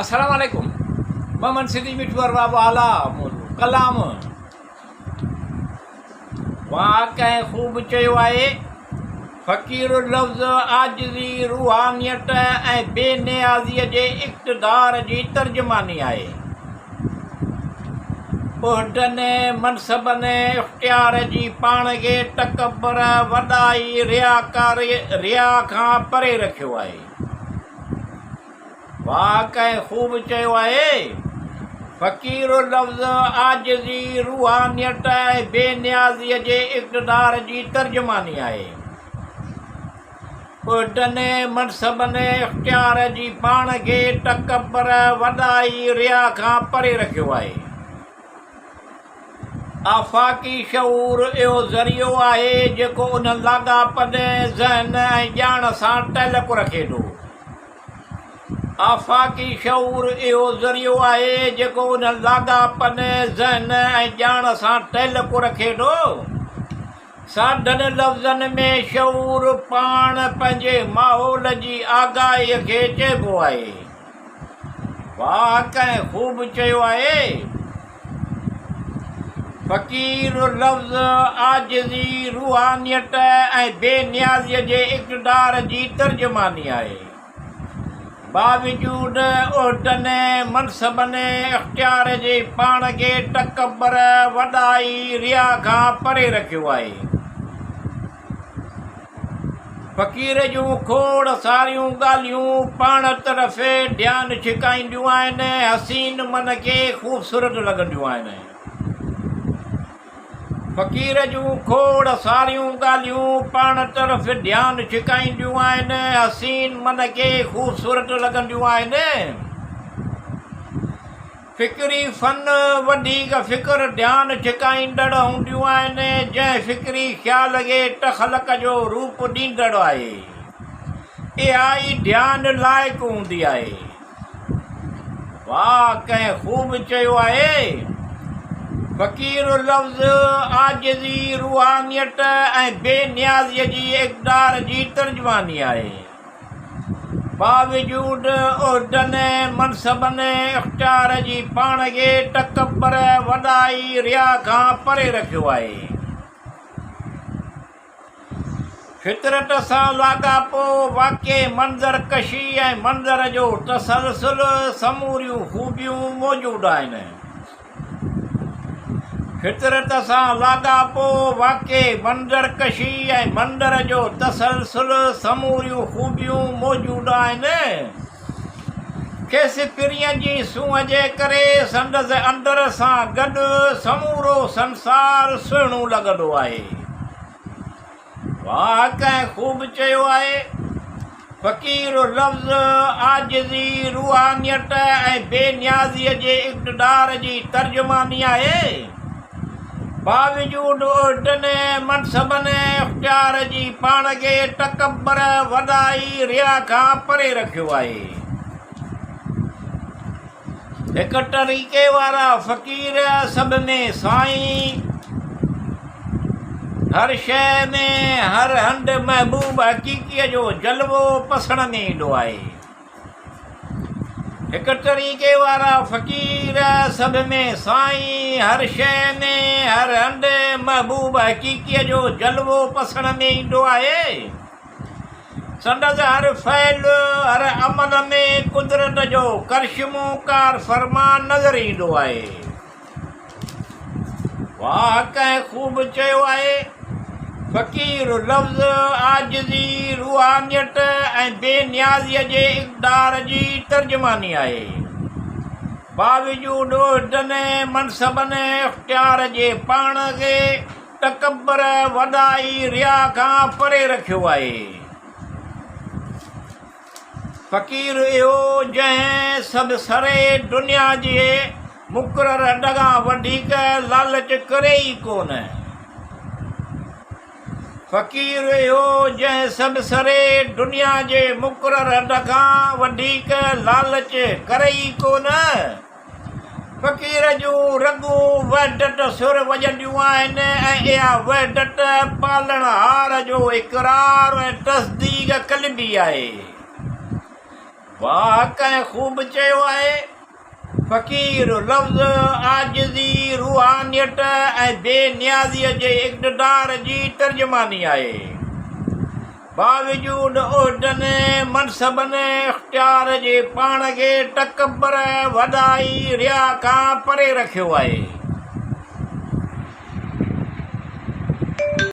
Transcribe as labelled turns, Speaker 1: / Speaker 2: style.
Speaker 1: अस्सलाम वालेकुम। मोहम्मद सिद्दीक मिठवर वाला कलाम वाक़ई ख़ूब चयो आहे। फ़क़ीर लफ़्ज़ आजिज़ी रूहानियत ऐं बेनियाज़ीअ जे इक़्तिदार जी तर्जुमानी आहे। उहिदनि मनसबनि इख़्तियार जी पाण खे तकबर वॾाई रिया खां परे रखियो आहे। वाक़ई ख़ूब चयो आहे। फ़क़ीर लफ़्ज़ आजिज़ी रूहानियत ऐं बेनियाज़ीअ जे इक़्तिदार जी तर्जुमानी आहे। उहिदनि मनसबनि इख़्तियार जी पाण खे तकबर वॾाई रिया खां परे रखियो आहे। आफ़ाक़ी शऊर इहो ज़रियो आहे जेको उन लाॻापनि ज़हन ऐं ॼाण सां तइल्लुक़ रखे थो। आफ़ाक़ी शऊर इहो ज़रियो आहे जेको उन लाॻापनि ज़हन ऐं ॼाण सां तइल्लुक़ रखे थो। सादनि लफ़्ज़नि में शऊर पाण पंहिंजे माहौल जी आगाहीअ खे चइबो आहे। वाक़ई ख़ूब चयो आहे। फ़क़ीर लफ़्ज़ आजिज़ी रूहानियत ऐं बेनियाज़ीअ जे इक़्तिदार जी तर्जुमानी आहे। बावजूदु उहिदनि मनसबनि इख़्तियार जे पाण खे तकबर वॾाई रिया खां परे रखियो आहे। फ़क़ीर जूं खोड़ सारियूं ॻाल्हियूं पाण तरफ़ ध्यानु छिकाईंदियूं आहिनि। हसीन मन खे ख़ूबसूरत लॻंदियूं आहिनि। फ़क़ीर जूं खोड़ सारियूं ॻाल्हियूं पाण तरफ़ ध्यानु छिकाईंदियूं आहिनि। हसीन मन खे ख़ूबसूरत लॻंदियूं आहिनि। फ़िक्री फ़न वधीक फ़िक्र ध्यानु छिकाईंदड़ हूंदियूं आहिनि। जंहिं फ़िक्री ख़्याल खे तख़लुक़ जो रूप ॾींदड़ आहे। इहा ई ध्यानु लाइक़ु हूंदी आहे। वाक़ई ख़ूब चयो आहे। फ़क़ीर लफ़्ज़ आजिज़ी रूहानियत ऐं बेनियाज़ीअ जी इक़्तिदार जी तर्जुमानी आहे। बावजूदु उहिदनि मनसबनि इख़्तियार जी पाण खे तकबर वॾाई रिया खां परे रखियो आहे। फितरत सां लाॻापो वाक़ई मंज़रकशी ऐं मंज़र जो तसलसुल समूरियूं ख़ूबियूं मौजूदु आहिनि। फितरत सां लाॻापो वाक़ई मंज़रकशी ऐं मंज़र जो तसलसुल समूरियूं ख़ूबियूं मौजूदु आहिनि। खेसि पिरीअ जी सूंहं जे करे संदसि अंदर सां गॾु समूरो संसार सुहिणो लॻंदो आहे। वाक़ई ख़ूब चयो आहे। फ़क़ीर लफ़्ज़ आजिज़ी रूहानियत ऐं बेनियाज़ीअ जे इक़्तिदार जी तर्जुमानी आहे। बावजूदु उहिदनि मनसबनि इख़्तियार जी पाण खे तकबर वॾाई रिया खां परे रखियो आहे। हिक तरीक़े वारा फ़क़ीर सभ में साईं, हर शइ में हर हंधि महबूब हक़ीक़ीअ जो जलवो पसण में ईंदो आहे। हिक तरीक़े वारा फ़क़ीर सभ में साईं, हर शइ में हर हंधि महबूब हक़ीक़ीअ जो जलवो पसण में ईंदो आहे। संदसि हर फ़इल हर अमल में कुदरत जो करिश्मो कार फ़रमान नज़र ईंदो आहे। वाक़ई ख़ूब चयो आहे। फ़क़ीर लफ़्ज़ आजिज़ी रूहानियत ऐं बेनियाज़ीअ जे इक़्तिदार जी तर्जुमानी आहे। बावजूदु उहिदनि मनसबनि इख़्तियार जे पाण खे तकबर वॾाई रिया खां परे रखियो आहे। फ़क़ीर इहो जंहिं सभु सरे दुनिया जे मुक़रर हद खां वधीक लालच करे ई कोन। फ़क़ीर इहो जंहिं सभु सरे दुनिया जे मुक़रर हद खां वधीक लालच करे ई कोन। फ़क़ीर जूं रगूं वहदत सुर वॼंदियूं आहिनि ऐं इहा वहदत पालणहार जो इक़रार ऐं तस्दीक़ क़ल्बी आहे। वाह कंहिं ख़ूब चयो आहे, फ़क़ीर लफ़्ज़ आजिज़ी, रूहानियत ऐं बेनियाज़ीअ जे इक़्तिदार जी तर्जुमानी आहे। बावजूद उहिदनि, मनसबनि, इख़्तियार जे पाण खे तकबर, वॾाई, रिया खां परे रखियो आहे।